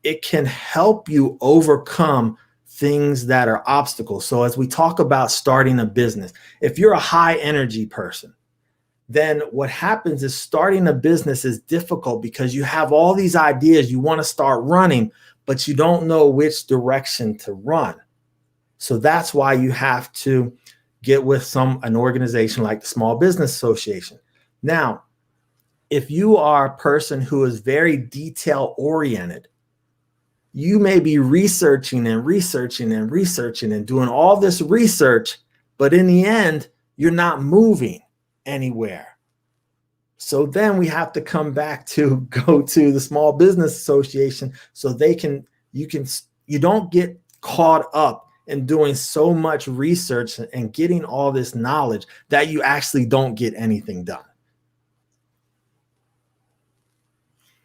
it can help you overcome things that are obstacles. So as we talk about starting a business, if you're a high energy person, then what happens is starting a business is difficult because you have all these ideas you want to start running, but you don't know which direction to run. So that's why you have to get with an organization like the Small Business Association. Now, if you are a person who is very detail oriented, you may be researching and doing all this research, but in the end, you're not moving anywhere. So then we have to come back to go to the Small Business Association so you don't get caught up in doing so much research and getting all this knowledge that you actually don't get anything done.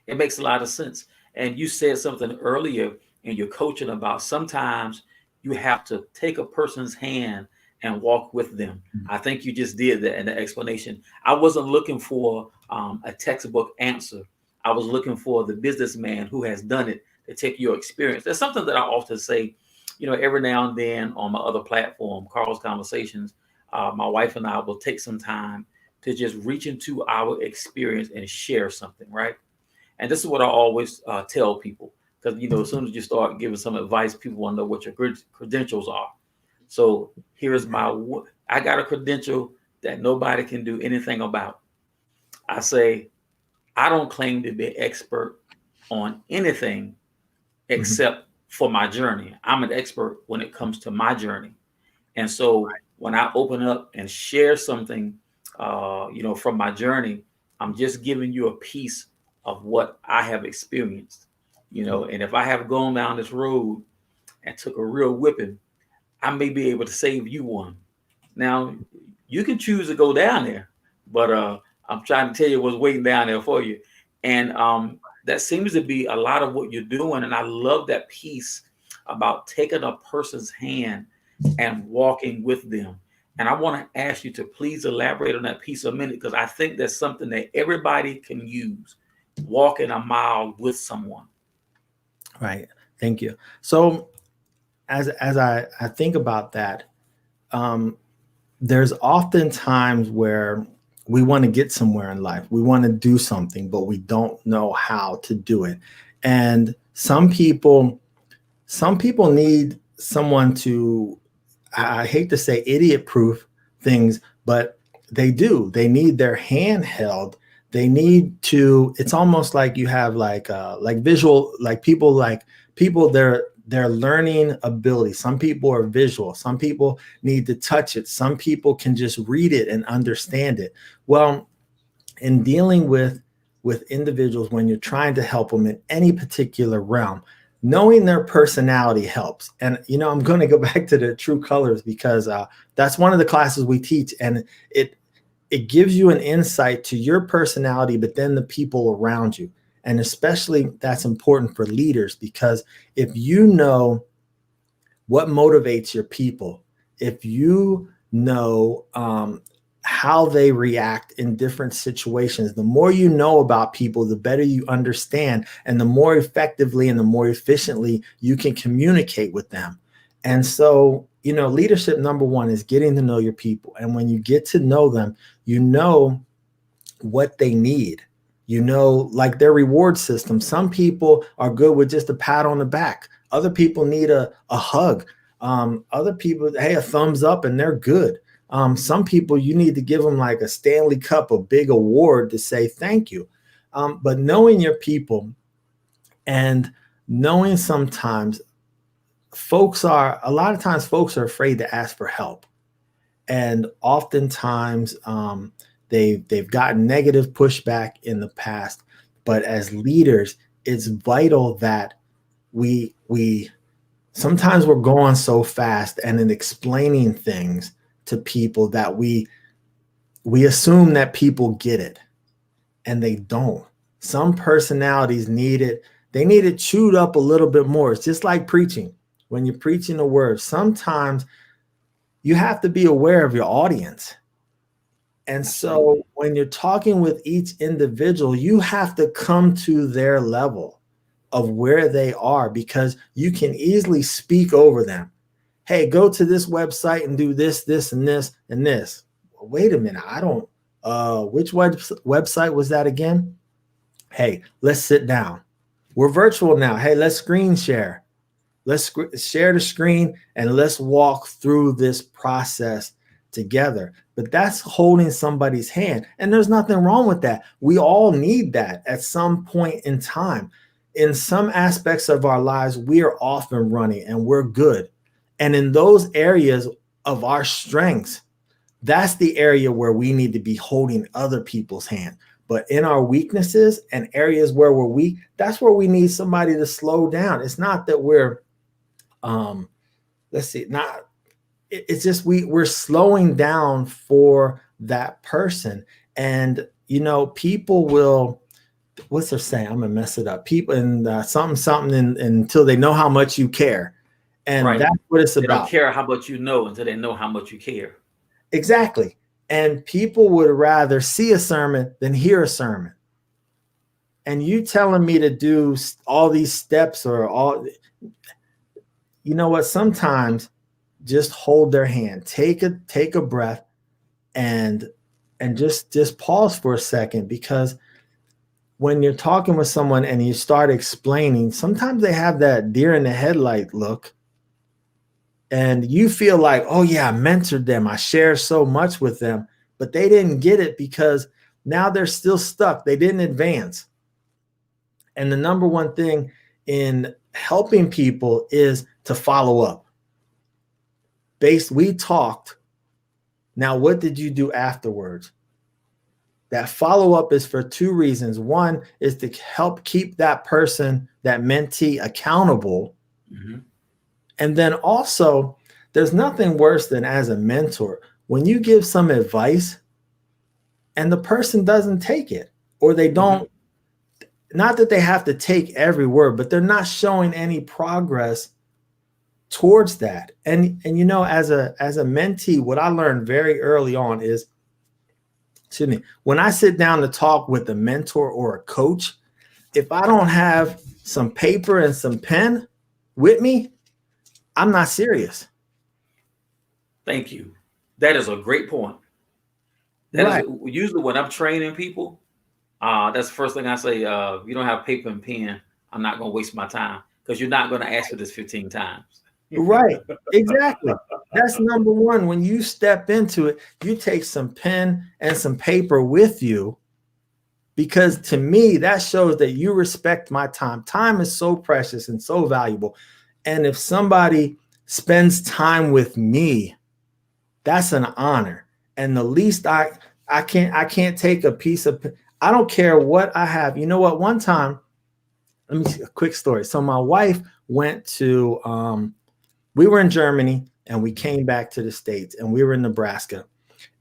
It makes a lot of sense. And you said something earlier in your coaching about sometimes you have to take a person's hand and walk with them. Mm-hmm. I think you just did that in the explanation. I wasn't looking for a textbook answer. I was looking for the businessman who has done it to take your experience. That's something that I often say, every now and then on my other platform, Carl's Conversations, my wife and I will take some time to just reach into our experience and share something, right? And this is what I always tell people, because, as soon as you start giving some advice, people want to know what your credentials are. So here's I got a credential that nobody can do anything about. I say, I don't claim to be an expert on anything except for my journey. I'm an expert when it comes to my journey. And so when I open up and share something, from my journey, I'm just giving you a piece of what I have experienced, and if I have gone down this road and took a real whipping, I may be able to save you one. Now, you can choose to go down there, but I'm trying to tell you what's waiting down there for you. And that seems to be a lot of what you're doing. And I love that piece about taking a person's hand and walking with them. And I want to ask you to please elaborate on that piece a minute, because I think that's something that everybody can use, walking a mile with someone. Right. Thank you. So as I think about that, there's often times where we want to get somewhere in life. We want to do something, but we don't know how to do it. And some people need someone to, I hate to say idiot proof things, but they do. They need their hand held. They need to, it's almost like you have like visual, like people their learning ability. Some people are visual. Some people need to touch it. Some people can just read it and understand it. Well, in dealing with individuals, when you're trying to help them in any particular realm, knowing their personality helps. And, I'm going to go back to the True Colors, because that's one of the classes we teach. And it gives you an insight to your personality, but then the people around you. And especially that's important for leaders, because if you know what motivates your people, if you know how they react in different situations, the more you know about people, the better you understand, and the more effectively and the more efficiently you can communicate with them. And so, leadership number one is getting to know your people. And when you get to know them, you know what they need. Like their reward system. Some people are good with just a pat on the back. Other people need a hug. Other people, hey, a thumbs up and they're good. Some people, you need to give them like a Stanley Cup, a big award to say thank you. But knowing your people, and knowing sometimes a lot of times folks are afraid to ask for help. And oftentimes they've gotten negative pushback in the past. But as leaders, it's vital that we sometimes we're going so fast and in explaining things to people that we assume that people get it, and they don't. Some personalities need it. They need it chewed up a little bit more. It's just like preaching. When you're preaching the word, sometimes you have to be aware of your audience. And so when you're talking with each individual, you have to come to their level of where they are, because you can easily speak over them. Hey, go to this website and do this, this, and this, and this. Wait a minute. I don't, which website was that again? Hey, let's sit down. We're virtual now. Hey, let's screen share. Let's share the screen and let's walk through this process together. But that's holding somebody's hand. And there's nothing wrong with that. We all need that at some point in time. In some aspects of our lives, we are off and running and we're good. And in those areas of our strengths, that's the area where we need to be holding other people's hand. But in our weaknesses and areas where we're weak, that's where we need somebody to slow down. It's not that we're it's just we're slowing down for that person. And people will, what's their saying? I'm gonna mess it up. People and something until they know how much you care. And Right. that's what it's They don't about. care how much you know until they know how much you care. Exactly. And people would rather see a sermon than hear a sermon. And you telling me to do all these steps or all, you know what? Sometimes just hold their hand, take a breath, and just pause for a second, because when you're talking with someone and you start explaining, sometimes they have that deer in the headlight look, and you feel like, oh yeah, I mentored them, I shared so much with them, but they didn't get it because now they're still stuck. They didn't advance. And the number one thing in helping people is to follow up. We talked. Now, what did you do afterwards? That follow up is for two reasons. One is to help keep that person, that mentee, accountable. Mm-hmm. And then also, there's nothing worse than, as a mentor, when you give some advice and the person doesn't take it, or they don't, not that they have to take every word, but they're not showing any progress towards that. And as a mentee, what I learned very early on is, excuse me, when I sit down to talk with a mentor or a coach, if I don't have some paper and some pen with me, I'm not serious. Thank you. That is a great point. That is Right. usually when I'm training people. That's the first thing I say. You don't have paper and pen. I'm not going to waste my time, because you're not going to ask for this 15 times. Right. Exactly. That's number one. When you step into it, you take some pen and some paper with you, because to me, that shows that you respect my time. Time is so precious and so valuable. And if somebody spends time with me, that's an honor. And the least I can't take a piece of, I don't care what I have. You know what? One time, let me see a quick story. So my wife went to we were in Germany and we came back to the States, and we were in Nebraska.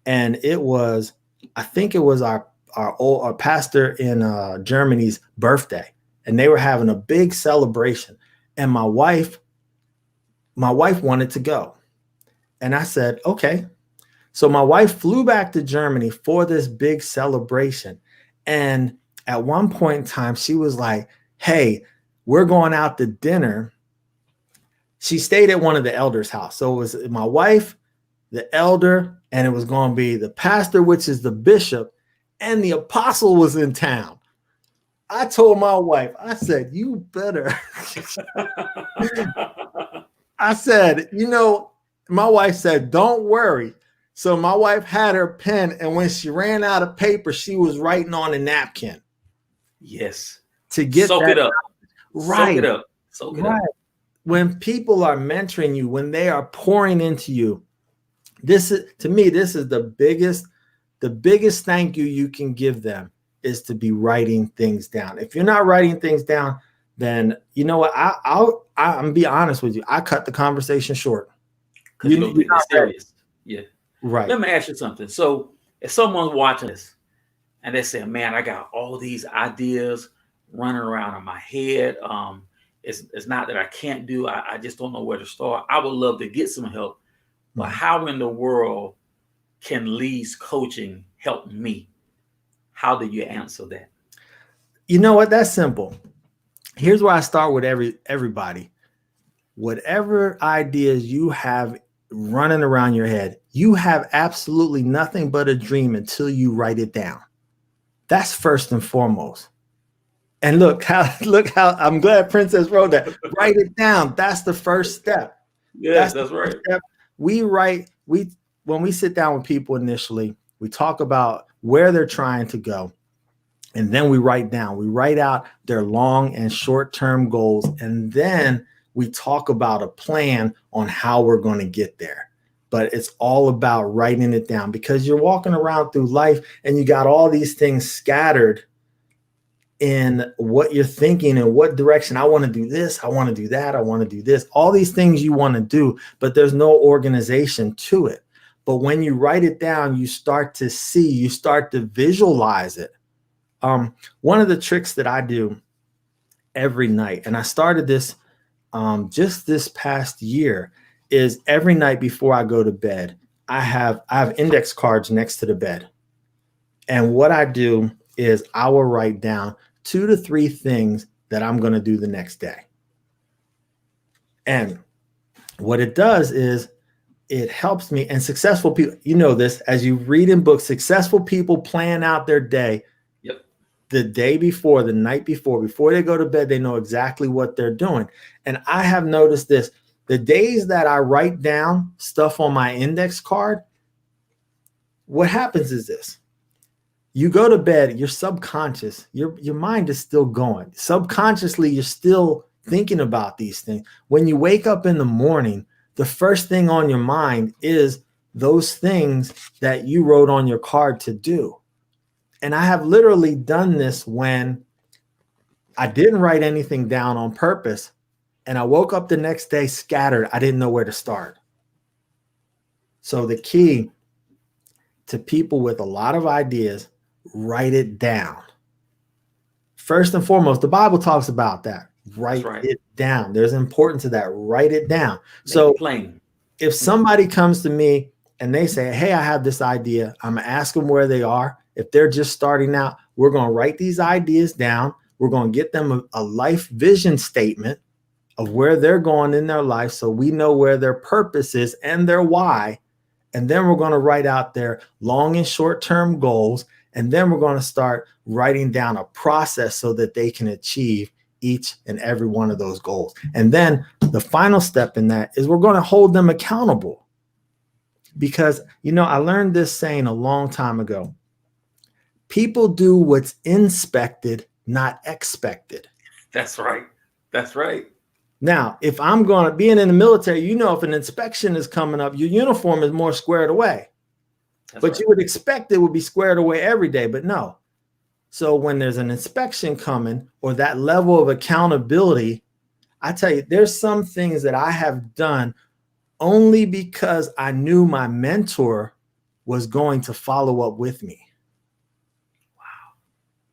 And I think it was our our pastor in Germany's birthday, and they were having a big celebration. And my wife wanted to go, and I said, okay. So my wife flew back to Germany for this big celebration, and at one point in time, she was like, "Hey, we're going out to dinner." She stayed at one of the elders' house, so it was my wife, the elder, and it was going to be the pastor, which is the bishop, and the apostle was in town. I told my wife, I said, you better. I said, my wife said, don't worry. So my wife had her pen, and when she ran out of paper, she was writing on a napkin. Yes. To get Soak that it up. right. Soak it up. Soak it up. When people are mentoring you, when they are pouring into you, this is, to me, this is the biggest thank you can give them is to be writing things down. If you're not writing things down, then you know what? I'm be honest with you. I cut the conversation short. Because you don't think it's serious. Yeah. Right. Let me ask you something. So if someone's watching this and they say, man, I got all these ideas running around in my head. It's not that I can't do, I just don't know where to start. I would love to get some help. But how in the world can Lee's coaching help me? How do you answer that? You know what? That's simple. Here's where I start with everybody. Whatever ideas you have running around your head, you have absolutely nothing but a dream until you write it down. That's first and foremost. And look how I'm glad Princess wrote that. Write it down. That's the first step. Yes, that's right. Step. When we sit down with people initially, we talk about where they're trying to go. And then we write out their long and short-term goals. And then we talk about a plan on how we're going to get there. But it's all about writing it down, because you're walking around through life and you got all these things scattered in what you're thinking and what direction. I want to do this. I want to do that. I want to do this. All these things you want to do, but there's no organization to it. But when you write it down, you start to see, you start to visualize it. One of the tricks that I do every night, and I started this just this past year, is every night before I go to bed, I have index cards next to the bed. And what I do is I will write down 2 to 3 things that I'm going to do the next day. And what it does is it helps me, and successful people, you know this, as you read in books, successful people plan out their day. Yep. The day before, the night before they go to bed, they know exactly what they're doing. And I have noticed this, the days that I write down stuff on my index card, what happens is this. You go to bed, your subconscious, your mind is still going. Subconsciously, you're still thinking about these things. When you wake up in the morning, the first thing on your mind is those things that you wrote on your card to do. And I have literally done this when I didn't write anything down on purpose, and I woke up the next day scattered. I didn't know where to start. So the key to people with a lot of ideas, write it down. First and foremost, the Bible talks about that. Write it down. There's importance to that. Write it down. So plain. If somebody comes to me and they say, hey, I have this idea, I'm going to ask them where they are. If they're just starting out, we're going to write these ideas down. We're going to get them a life vision statement of where they're going in their life, so we know where their purpose is and their why. And then we're going to write out their long and short-term goals. And then we're going to start writing down a process so that they can achieve each and every one of those goals. And then the final step in that is we're going to hold them accountable. Because, I learned this saying a long time ago. People do what's inspected, not expected. That's right. That's right. Now, if I'm going to being in the military, if an inspection is coming up, your uniform is more squared away. But you would expect it would be squared away every day, but no. So when there's an inspection coming or that level of accountability, I tell you, there's some things that I have done only because I knew my mentor was going to follow up with me.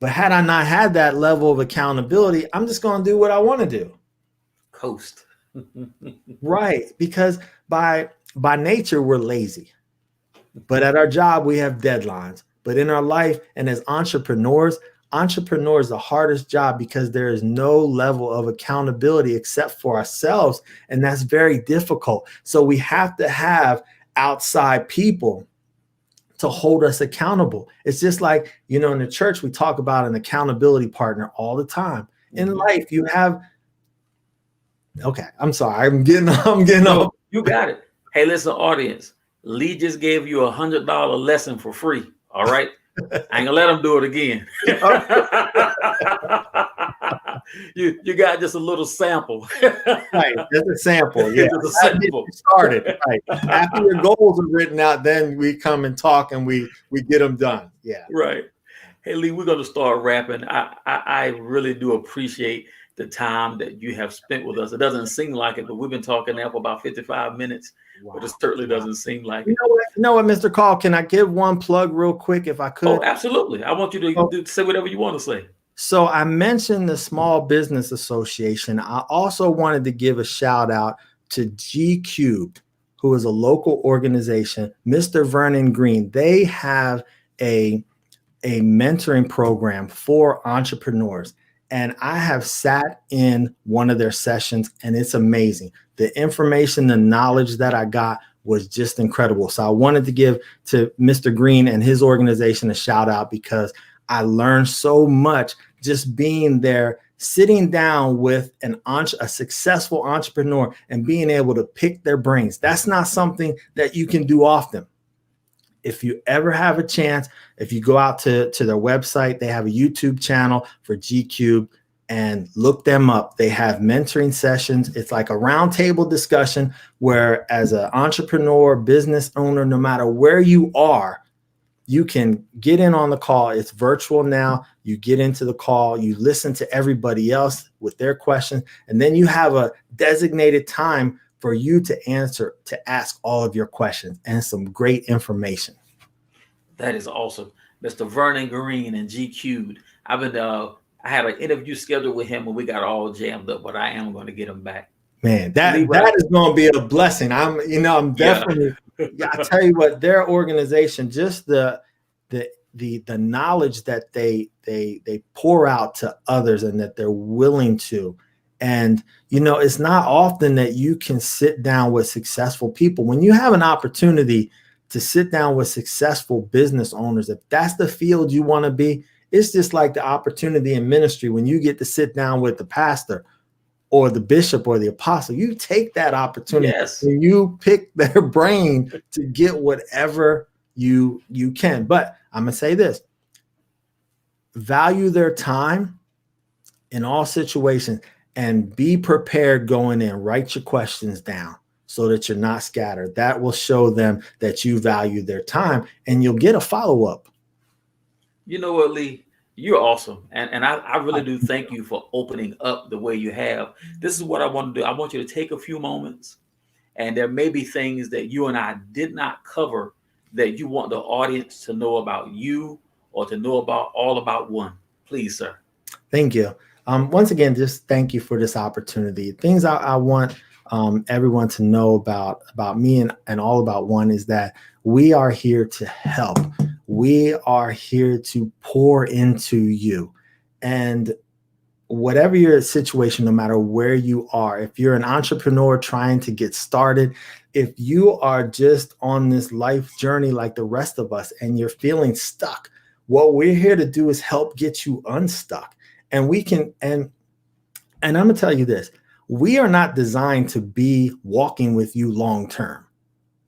But had I not had that level of accountability, I'm just going to do what I want to do. Coast. Right. Because by nature, we're lazy. But at our job, we have deadlines. But in our life and as entrepreneurs, the hardest job because there is no level of accountability except for ourselves. And that's very difficult. So we have to have outside people to hold us accountable. It's just like, in the church, we talk about an accountability partner all the time. In life, you have, okay, I'm sorry. I'm getting No, off. you got it. Hey, listen, audience. Lee just gave you $100 lesson for free. All right. I ain't gonna let him do it again. you got just a little sample. Right, just a sample. Yeah, Just a that gets sample. you started. Right, after your goals are written out, then we come and talk and we get them done. Yeah, Right. Hey Lee, we're gonna start wrapping. I really do appreciate the time that you have spent with us. It doesn't seem like it, but we've been talking now for about 55 minutes, but wow. it certainly doesn't seem like You it. know what? Mr. Call, can I give one plug real quick if I could? Oh, absolutely. I want you to say whatever you want to say. So I mentioned the Small Business Association. I also wanted to give a shout out to G Cubed, who is a local organization. Mr. Vernon Green. They have a mentoring program for entrepreneurs. And I have sat in one of their sessions and it's amazing. The information, the knowledge that I got was just incredible. So I wanted to give to Mr. Green and his organization a shout out because I learned so much just being there, sitting down with a successful entrepreneur and being able to pick their brains. That's not something that you can do often. If you ever have a chance, if you go out to their website, they have a YouTube channel for GCube and look them up. They have mentoring sessions. It's like a roundtable discussion where as an entrepreneur, business owner, no matter where you are, you can get in on the call. It's virtual now. You get into the call, you listen to everybody else with their questions, and then you have a designated time for you to ask all of your questions and some great information. That is awesome. Mr. Vernon Green and GQ'd. I had an interview scheduled with him and we got all jammed up, but I am going to get him back. Man, Lee, that is going to be a blessing. I'm definitely. Yeah, I tell you what, their organization, just the knowledge that they pour out to others and that they're willing to. And, it's not often that you can sit down with successful people. When you have an opportunity to sit down with successful business owners, if that's the field you want to be, it's just like the opportunity in ministry when you get to sit down with the pastor or the bishop or the apostle. You take that opportunity yes. and you pick their brain to get whatever you can. But I'm going to say this: value their time in all situations and be prepared going in. Write your questions down so that you're not scattered. That will show them that you value their time and you'll get a follow-up. You know what, Lee? You're awesome. And I really do thank you for opening up the way you have. This is what I want to do. I want you to take a few moments, and there may be things that you and I did not cover that you want the audience to know about you or to know about all about one. Please, sir. Thank you. Once again, just thank you for this opportunity. Things I want everyone to know about me and all about one is that we are here to help. We are here to pour into you. And whatever your situation, no matter where you are, if you're an entrepreneur trying to get started, if you are just on this life journey like the rest of us and you're feeling stuck, what we're here to do is help get you unstuck. And we can, and I'm going to tell you this, we are not designed to be walking with you long term.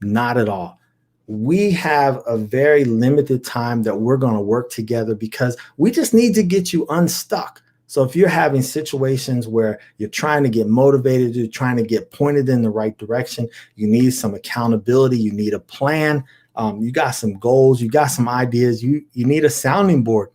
Not at all. We have a very limited time that we're going to work together because we just need to get you unstuck. So if you're having situations where you're trying to get motivated, you're trying to get pointed in the right direction, you need some accountability, you need a plan, you got some goals, you got some ideas, you need a sounding board,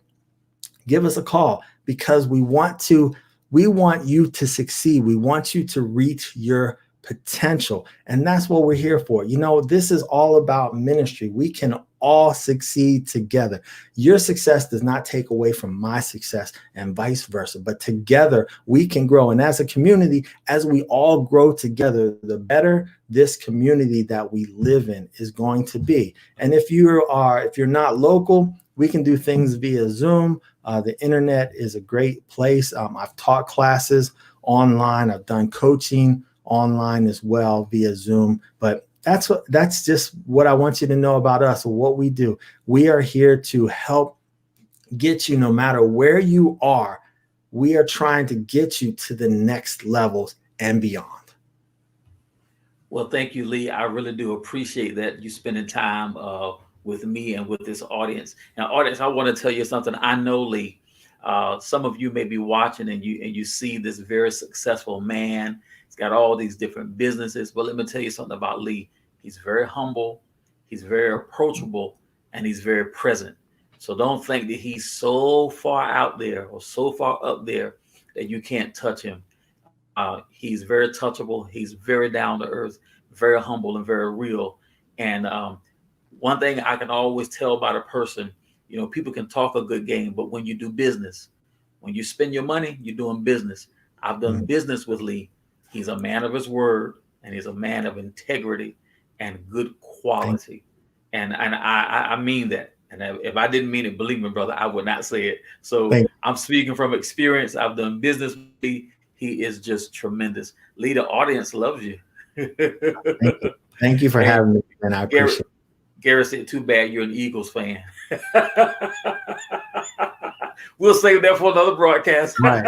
give us a call because we want you to succeed. We want you to reach your potential. And that's what we're here for. You know, this is all about ministry. We can all succeed together. Your success does not take away from my success and vice versa, but together we can grow. And as a community, as we all grow together, the better this community that we live in is going to be. And if you're not local, we can do things via Zoom. The internet is a great place. I've taught classes online. I've done coaching online as well via Zoom. But that's just what I want you to know about us, what we do. We are here to help get you, no matter where you are. We are trying to get you to the next levels and beyond. Well, thank you, Lee. I really do appreciate that you spending time with me and with this audience. Now, audience, I want to tell you something. I know, Lee, some of you may be watching and you see this very successful man. He's got all these different businesses. But let me tell you something about Lee. He's very humble, he's very approachable, and he's very present. So don't think that he's so far out there or so far up there that you can't touch him. He's very touchable. He's very down to earth, very humble, and very real. And one thing I can always tell about a person, people can talk a good game, but when you do business, when you spend your money, you're doing business. I've done business with Lee. He's a man of his word, and he's a man of integrity and good quality. And I mean that. And if I didn't mean it, believe me, brother, I would not say it. So I'm speaking from experience. I've done business with Lee. He is just tremendous. Lee, the audience loves you. Thank you for having me, and I appreciate it. Gary said, too bad you're an Eagles fan. We'll save that for another broadcast. Right.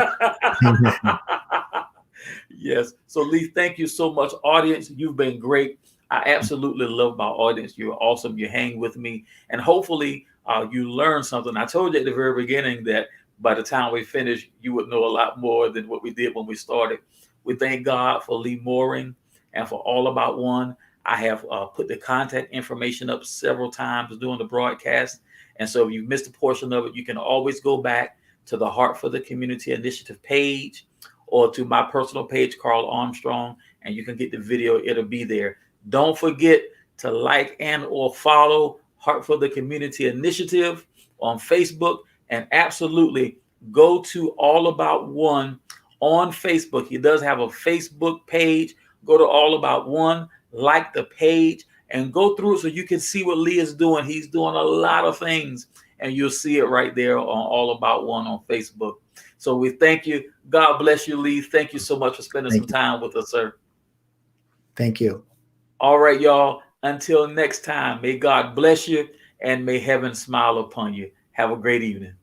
Yes. So, Lee, thank you so much. Audience, you've been great. I absolutely love my audience. You're awesome. You hang with me. And hopefully you learn something. I told you at the very beginning that by the time we finish, you would know a lot more than what we did when we started. We thank God for Lee Mooring and for All About One. I have put the contact information up several times during the broadcast. And so if you missed a portion of it, you can always go back to the Heart for the Community Initiative page or to my personal page, Carl Armstrong, and you can get the video. It'll be there. Don't forget to like and or follow Heart for the Community Initiative on Facebook, and absolutely go to All About One on Facebook. He does have a Facebook page. Go to All About One, like the page, and go through it so you can see what Lee is doing. He's doing a lot of things, and you'll see it right there on All About One on Facebook. So we thank you. God bless you, Lee. Thank you so much for spending some time with us, sir. Thank you. All right, y'all. Until next time, may God bless you and may heaven smile upon you. Have a great evening.